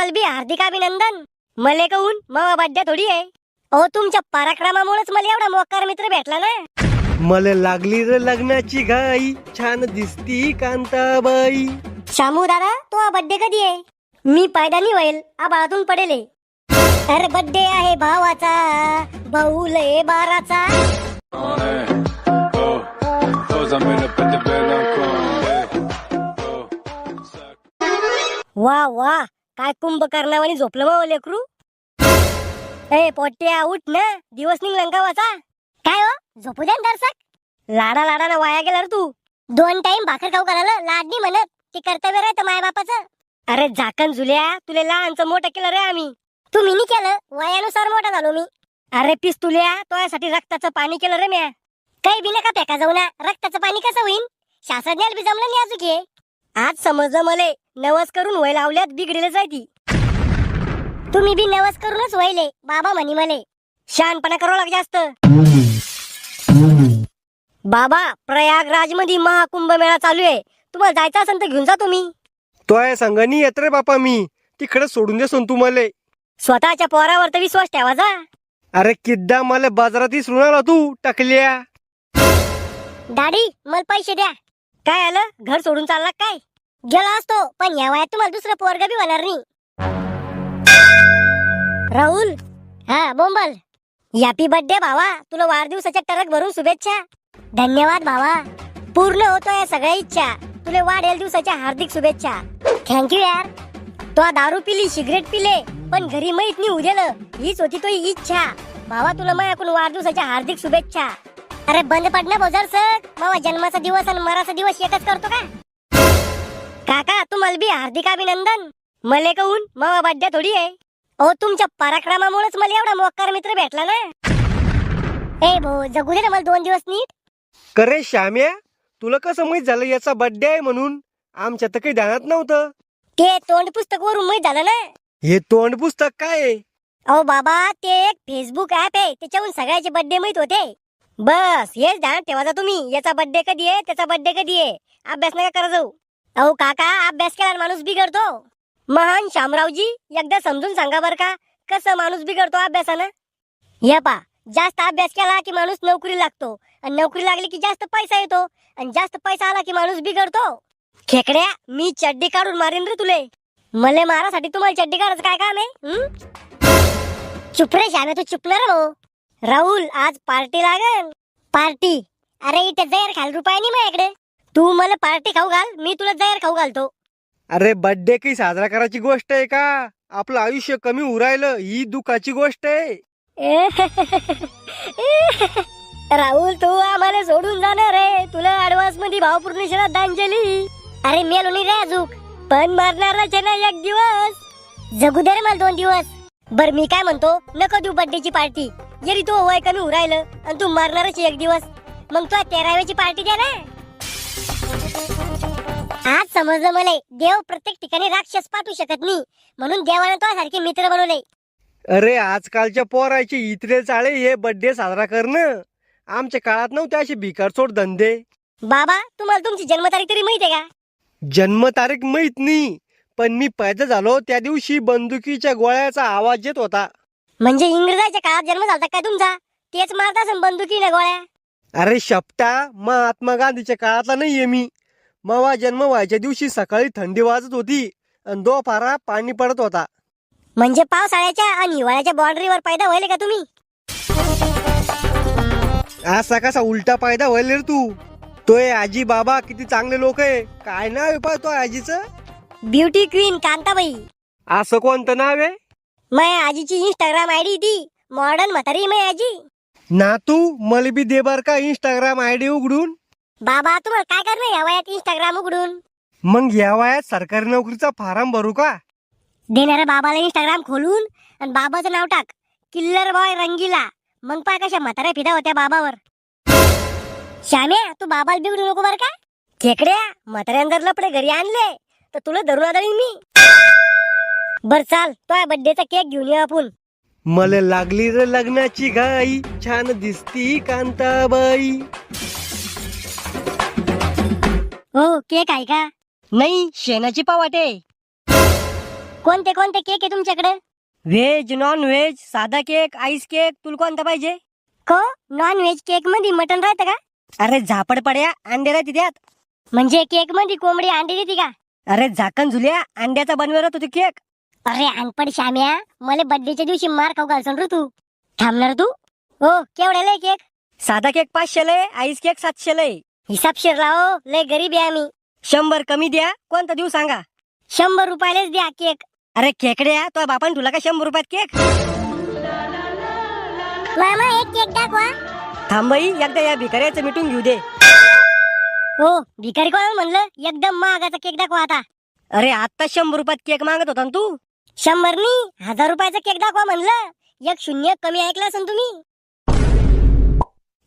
तुम्हाला बी हार्दिक अभिनंदन. मले कहून मग बड्डे थोडी आहे. अहो तुमच्या पराक्रमामुळेच मला एवढा मोकार मित्र भेटला ना. मला लागली रे लग्नाची घाई, छान दिसती कांताबाई. शामू दादा तो बड्डे कधी आहे? मी पायदानी होईल आबाळातून पडेल. अरे बड्डे आहे भावाचा, भाऊ लय बाराचा. वा वा काय कुंभकर्णावानी झोपलं मग लेकरू. ए पोट्या उठ ना, दिवस निघला गावाचा. काय हो झोपू द्या दर्शक. लाडा लाडानं वाया गेला रे तू. 2 टाइम भाकर खाऊ घालायला लाडणी म्हणत ते कर्तव्य राहतं माय बापाचं. अरे झाकण झुल्या, तुला लहानचं मोठं केलं रे आम्ही. तुम्ही नाही केलं, वयानुसार मोठा झालो मी. अरे पिस्तुल्या तोयासाठी रक्ताचं पाणी केलं रे म्या. काही बी नका फेका जाऊ ना, रक्ताचं पाणी कसं होईन? शास्त्रज्ञाला बी जमलं नाही अजून हे. आज समजलं मले, नवस करून वय लावल्यात बिघडेल जायती. तुम्ही बी नवस करूनच वयले बाबा म्हणी मले. शहाणपणा करावं लाग जास्त. बाबा प्रयागराज मध्ये महाकुंभ मेळा चालू आहे, तुम्हाला जायचं असेल तर घेऊन जा तुम्ही. तोय संघानी येत रे बापा मी, तिकडे सोडून दे सोन तू मले. स्वतःच्या पोरावर तर विश्वास ठेवा जा. अरे किद्दा मला बाजारात सुनाला तू टाकल्या. दाढी मला पैसे द्या. काय आलं घर सोडून चालला काय? गेला असतो पण या वयात तुम्हाला दुसरं पोरग बी होणार नाही. राहुल हा बोंबल. हॅपी बर्थडे भावा, तुला वाढदिवसाच्या टरक भरून शुभेच्छा. धन्यवाद भावा, पूर्ण होतोय या सगळ्या इच्छा. तुला वाढेल दिवसाच्या हार्दिक शुभेच्छा. थँक्यू यार. तो दारू पिली, सिगरेट पिले, पण घरी माहित नाही उद्याला. हीच होती तो इच्छा. भावा तुला माझ्याकडून वाढदिवसाच्या हार्दिक शुभेच्छा. अरे बंद पडना बोजार सर, मावा जन्माचा दिवस आणि मराचा दिवस एकच करतो का? काका तुम्हाला बी हार्दिक अभिनंदन. मले कहून मावा बड्डे थोडी आहे. अहो तुमच्या पराक्रमामुळेच मला एवढा मोकार मित्र भेटला ना. ए भाऊ जगू दे ना मला 2 दिवस नीट. करे श्याम्या, तुला कसं माहित झालं याचा बर्थडे आहे म्हणून? आमच्या तर काही ध्यानात नव्हतं. ते तोंड पुस्तक वरून माहित झालं ना. हे तोंड पुस्तक काय आहे? अहो बाबा ते एक फेसबुक ऍप आहे, त्याच्यावरून सगळ्याचे बर्थडे माहित होते. बस हेच ध्यान ठेवा तुम्ही. याचा बर्थडे कधी आहे, त्याचा बर्थडे कधी आहे. अभ्यास नका करा जाऊ. अहो काका अभ्यास केला माणूस बिघडतो. महान शामरावजी एकदा समजून सांगा बर का, कसं माणूस बिघडतो अभ्यासानं. या पा जास्त अभ्यास केला की माणूस नोकरी लागतो, आणि नोकरी लागली की जास्त पैसा येतो, आणि जास्त पैसा आला की माणूस बिघडतो. खेकड्या मी चड्डी काढून मारेन रे तुले. मले मारासाठी तुम्हाला चड्डी काढायचं काय काम आहे? चुप रे श्यामे, तू चुप ना रे भाऊ. राहुल आज पार्टी लागेल. पार्टी? अरे इथे जैर खाल रुपये नाही माझ्याकडे. तू मला पार्टी खाऊ घाल, मी तुला जैर खाऊ घालतो. अरे बर्थडे काही साजरा करायची गोष्ट आहे का? आपलं आयुष्य कमी उरायलं ही दुःखाची गोष्ट आहे. राहुल तू आम्हाला सोडून जाणार रे, तुला ऍडव्हान्स मध्ये भावपूर्ण श्रद्धांजली. अरे मेलो नाही रे अजून, पण मरणारच आहे ना एक दिवस. जगू दे रे मला 2 दिवस. बर मी काय म्हणतो, नको देऊ बर्थडेची पार्टी. जरी तू वय कमी उरायलं आणि तू मरणारच एक दिवस, मग तू 13व्याची पार्टी द्या ना. आज समजलं मला, देव प्रत्येक ठिकाणी राक्षस पाठवू शकत नाही, म्हणून देवाने तो सारखे मित्र बनवले. अरे आजकालच्या पोराचे इतरे चाळे हे बर्थडे साजरा करणं. आमच्या काळात नव्हते असे भिकारचोट धंदे. बाबा तुम्हाला तुमची जन्मतारीख तरी माहिती आहे का? जन्मतारीख माहित नाही, पण मी पैदा झालो त्या दिवशी बंदुकीच्या गोळ्याचा आवाज येत होता. म्हणजे इंग्रजाच्या काळात जन्म झाला काय तुमचा? तेच मारत असेल बंदुकीने गोळ्या. अरे शपटा, महात्मा गांधीच्या काळातला नाहीये मी. मवा जन्म व्हायच्या दिवशी सकाळी थंडी वाजत होती आणि दुपारा पाणी पडत होता. म्हणजे पावसाळ्याच्या आणि हिवाळ्याच्या बाउंड्रीवर पैदा व्हायले का तुम्ही? असा कसा उलटा पैदा व्हायला रे तू? तोय आजी बाबा किती चांगले लोक आहे. काय नाव आहे पाय तो आजीचं? Beauty queen Kantabai. असं कोणतं नाव आहे? माझ्या आजीची इंस्टाग्राम आयडी ती मॉडर्न म्हातारी माझी आजी. ना तू मला बी दे बर का इंस्टाग्राम आयडी उघडून. बाबा तुम्हाला काय करणं या वयात इंस्टाग्राम उघडून? मग या वयात सरकारी नोकरीचा फॉर्म भरू का? देणाऱ्या बाबाला इंस्टाग्राम खोलून आणि बाबाचं नाव टाक किल्लर बॉय रंगीला. मग पाय कशा म्हाताऱ्या फिदा होत्या बाबावर. श्याम्या तू बाबाला बिघडू नको बर का. खेकड्या म्हाताऱ्यान जर लपडे घरी आणले तर तुला धरून आदळीन मी. बर चाल तो बर्थडेचा केक घेऊन येऊ आपण. मला लागली रे लग्नाची घाई, छान दिसती कांताबाई. हो केक आहे का? नाही शेणाची पावाटे. कोणते कोणते केक आहे तुमच्याकडे? व्हेज नॉन व्हेज साधा केक आईस केक तुला कोणता पाहिजे? को नॉन व्हेज केक मध्ये मटन राहतं का? अरे झापड पड्या अंडे राहते त्यात. म्हणजे केक मध्ये कोंबडी अंडी देते का? अरे झाकण झुल्या अंड्याचा बनवेला होतो केक. अरे अनपड श्याम्या, मला बर्थडेच्या दिवशी मार खाऊ घालसन रे तू. थांबणार तू? हो केवढ्याला आहे केक? साधा केक 500 लय आईस केक 700 लय. हिसाबशीर लाव, लय गरीब आहे आम्ही. 100 कमी द्या. कोणता देऊ सांगा? 100 रुपयालाच द्या केक. अरे खेकड्या तो बापान तुला का 100 रुपयात केक? मामा एक केक दाखवा. थांबई एकदा या भिकाऱ्याचं मिटून घेऊ दे. हो भिकारी कोण म्हणलं? एकदम महागाचा केक दाखवा आता. अरे आता 100 रुपयात केक मागत होता ना तू. 100 नी 1000 रुपयाचा केक दाखवा म्हणलं. एक शून्य कमी ऐकलं असन तुम्ही.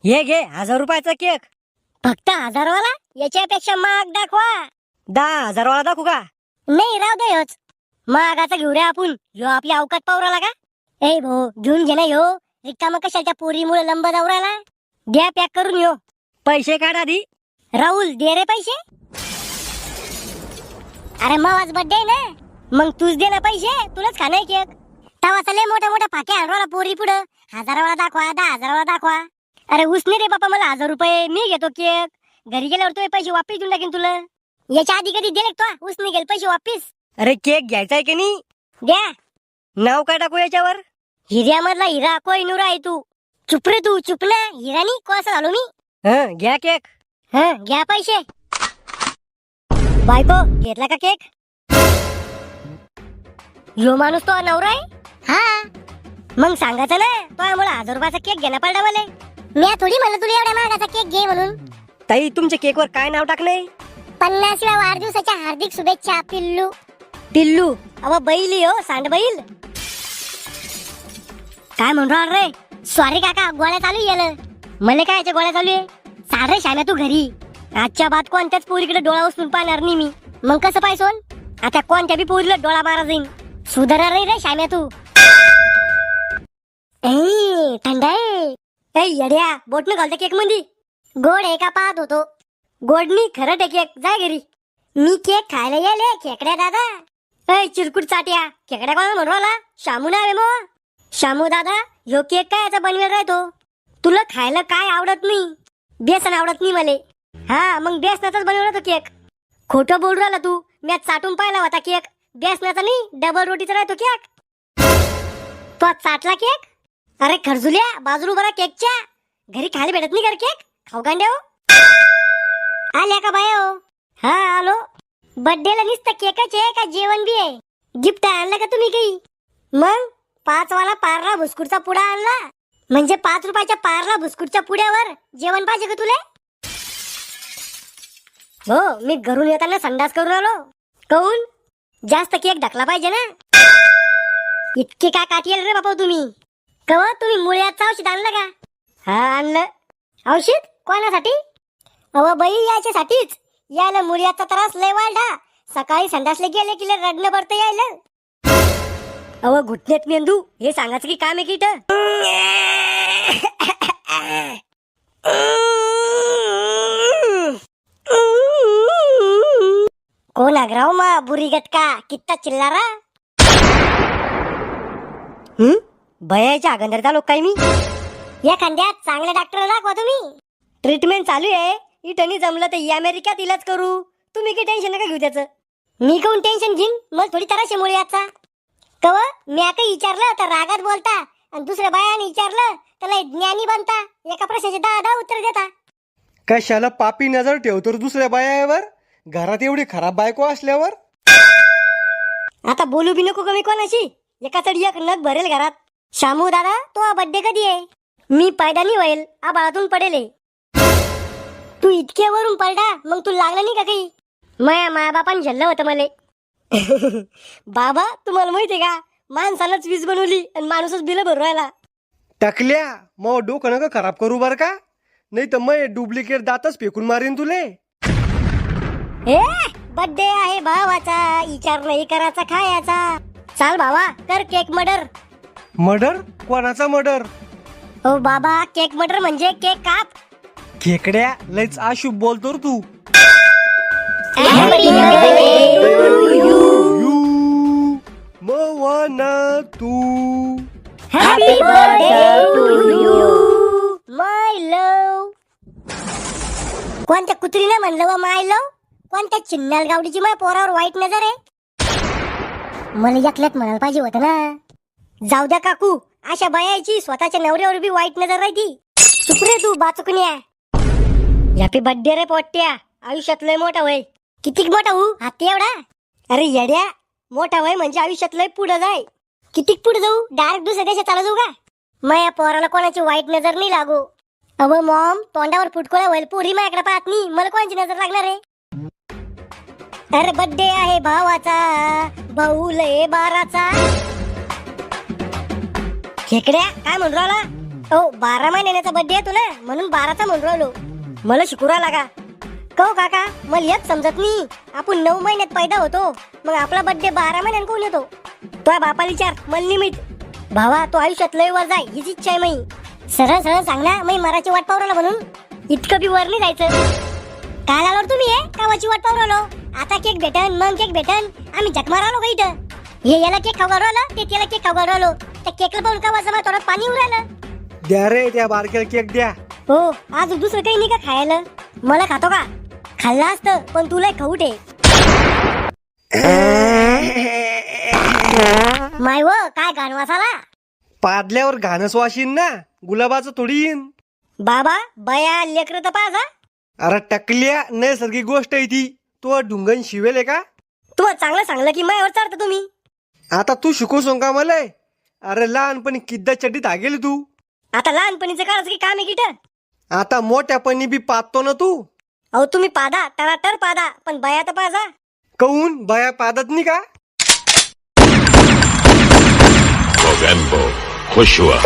हे घे 1000 रुपयाचा केक. फक्त 1000 वाला? याच्यापेक्षा महाग दाखवा. 10,000 वाला दाखवू का? नाही राव दे ह्योच. महागाचा घेऊ रे आपण. ह्यो आपल्या अवकात पावराला का? ए भो घेऊन घे ना ह्यो. रिकामा कशाच्या पोरीमुळे लंब दावरायला. द्या पॅक करून ह्यो. पैसे काढ आधी. राहुल दे रे पैसे. अरे मावाच बर्थडे ना, मग तूच दे ना पैसे. तुलाच खाणार केक. तवा लय मोठ्या मोठ्या फाक्या आणला पोरी पुढं. 1000 वाला दाखवा 10,000 वाला दाखवा. अरे उसने रे बापा मला 1000 रुपये. मी घेतो केक. घरी गेल्यावर तुझे पैसे वापिस देऊन टाकीन तुला. याच्या आधी कधी दिले तो उसने गेले पैसे वापिस? अरे केक घ्यायचा आहे की नाही? द्या. नाव काय टाकू याच्यावर? हिऱ्यामधला हिरा कोहिनूर आहे तू. चुप रे तू चुप ना. हिरानी कोसा झालो मी. घ्या केक. घ्या पैसे. बायको घेतला का केक? यो माणूस तो नवरा आहे? हा मग सांगायचं ना. तो मला 1000 रुपयाचा केक घेणं पडला मला. मी थोडी म्हणलं तुला एवढ्या महागाचा केक घे म्हणून. ताई तुमच्या केकवर काय नाव टाकलंय? 50व्या वाढदिवसाच्या हार्दिक शुभेच्छा पिल्लू. टिल्लू. अव बैली हो सांड बैल. काय म्हणून राहिला रे? सॉरी काका गोळ्या चालू आहे. मला काय याच्या गोळ्या चालू आहे? साडे श्याम्या तू घरी. आजच्या बाद कोणत्याच पोरीकडे डोळा उचलून पाहणार नाही मी. मग कसं पाहिजे? आता कोणत्या बी पोरीला डोळा मारा जाईन. सुधारणार नाही रे श्याम्या तू. थंड आहे. येड्या बोटनं घालते केक मध्ये. गोड आहे का पाहत होतो. गोडनी खरं आहे केक. जा घरी. मी केक खायला गेले खेकड्या दादा. चिरकुट चाट्या खेकड्या कोणा म्हणून राहिला? शामू नाव आहे मग. शामू दादा ह्यो केक काय याचा बनवेल राहतो? तुला खायला काय आवडत नाही? बेसन आवडत नाही मले. हा मग बेसनाचाच बनवला तो केक. खोटं बोल राहिला तू. मी चाटून पाहिला होता केक. बेसनाचा नाही डबल रोटीचा राहतो केक. तो चाटला केक? अरे खरजुल्या बाजू बरा केकच्या. घरी खायला भेटत नाही कर केक? खाऊ गांड्या हो. आल्या का बाय हो? हा आलो. बर्थडेला नुसतं केकच आहे का जेवण बी आहे? गिफ्ट आणलं का तुम्ही काही? मग 5 वाला पार्ला बिस्कुटचा पुडा आणला. म्हणजे 5 रुपयाच्या पार्ला बिस्कुटच्या पुड्यावर जेवण पाहिजे का तुला? हो मी घरून येताना संडास करून आलो. काऊन? जास्त केक ढकला पाहिजे ना. इतके काय काठी येल रे बापा तुम्ही? कवा तुम्ही मुळ्याचं औषध आणलं का? हा आणलं. औषध कोणासाठी? अव बाई याच्यासाठीच. यायला मुळ्याचा त्रास लय वाढला. सकाळी संडासले गेले की रडणं पडतं यायला. अव घुटण्यात मेंदू हे सांगायचं की काम आहे की इथं? कोण आग्राव मा बुरी गटका कित्ता चिल्लारा. भयाच्या आगंदरचा लोक काय मी. या खांद्यात चांगल्या डॉक्टर दाखवा तुम्ही. ट्रीटमेंट चालू आहे. इटनी जमलं तर अमेरिकेत इलाज करू. तुम्ही काही टेन्शन नका घेऊ त्याचं. मी काऊन टेन्शन घेईन? मला थोडी तराशे मुळे याचा. कव मी काही विचारलं तर रागात बोलता आणि दुसऱ्या बायाने विचारलं त्याला ज्ञानी बनता. एका प्रश्नाचे 10 उत्तर देता. कशाला पापी नजर ठेवतो दुसऱ्या बायावर? घरात एवढी खराब बायको असल्यावर. आता बोलू बी नको कमी कोणाशी. एका चढ एक नग भरेल घरात. शामू दादा तो बर्थडे कधी आहे? मी पैदा नाही होईल. आबाळातून पडेल. तू इतके वरून पडला मग तू लागलं नाही का काही? माया बापान झल्लं होतं मले. बाबा तुम्हाला माहितीये का माणसालाच वीज बनवली आणि माणूसच बिल भरू राहिला. टाकल्या मग डोकं नका खराब करू बर का? नाही तर मग डुप्लिकेट दातच फेकून मारीन तुले. बर्थडे आहे भावाचा. विचार नाही करायचा खायचा. चाल भावा कर केक मर्डर. मर्डर? कोणाचा मर्डर? हो बाबा केक मर्डर म्हणजे केक काप. खेकड्या लयच अशुभ बोलतो रे तू. Happy birthday to you. ना तू. हॅपी बर्थडे टू यू माय लव. कोणत्या कुत्रीने म्हणलं व माय लव? कोणत्या चिन्नाल गावडीची माय पोरावर वाईट नजर आहे? मला एकल्यात म्हणायला पाहिजे होतं ना. जाऊ द्या काकू, अशा बायाची स्वतःच्या नवऱ्यावर बी वाईट नजर राहती. चुप रे तू बाचुकण्या. हॅपी बर्थडे रे पोट्ट्या. आयुष्यात लय मोठा वय. किती मोठा होऊ? हाती एवढा? अरे येड्या, मोठा वय म्हणजे आयुष्यात लय पुढे जाय. किती पुढे जाऊ? डायरेक्ट दुसऱ्या देशात चालू जाऊ का? मग या पोराला कोणाची वाईट नजर नाही लागू. अव मॉम, तोंडावर फुटकोळा होईल पोरी माझ्याकडे पाहत नाही, मला कोणाची नजर लागणार आहे? अरे बर्थडे आहे भावाचा, भाऊ लय बाराचा. खेकड्या काय म्हणून राहिला? ओ 12 महिन्याचा बर्थडे आहे तुला, म्हणून 12चा म्हणून राहिलो. मला शिकुरा लागा. कहो काका, मला एक समजत नाही. आपण 9 महिन्यात पैदा होतो, मग आपला बर्थडे 12 महिन्यात कोण येतो? तो बापाला विचार, मला निमित. भावा, तो आयुष्यात लय वर जाय हीच इच्छा आहे मी. सरळ सरळ सांग ना, मी मराठी वाट पाहू राहिलो म्हणून. इतकं बी वर नाही जायचं. काल आलो तुम्ही कावाची वाट पाहू राहिलो. आता केक भेटन, मग केक भेटन. आम्ही झक मारालो का इथं? हे याला केक खाऊ राहिलो, ते त्याला केक खाऊ राहिलो. त्या केकला पाहून कावाचं मला थोडं पाणी येऊ राहिलं. द्या रे त्या बारक्याला केक द्या. हो, आज दुसरं काही नाही का खायला? मला खातो का? खाल्ला असतं, पण तुला खाऊ ठे. माय व काय गाणवासाला? पादल्यावर घाणस वाशीन ना, गुलाबाचं थोडी येईन. बाबा बया लेकर तर पाहा. अरे टकल्या, नैसर्गिक गोष्ट आहे ती. तो ढुंगण शिवेल का? तू चांगलं सांगलं की मायावर चढता तुम्ही. आता तू शिकवसोन का मला? अरे लहानपणी किद्दा चड्डी धागेल तू. आता लहानपणीचं काढायचं की काम आहे किट? आता मोठ्यापणी बी पाहतो ना तू. अहो तुम्ही पादा टराटर पादा, पण बया तर पाजा. कहून बाया पादत नाही का? Mogambo, Joshua.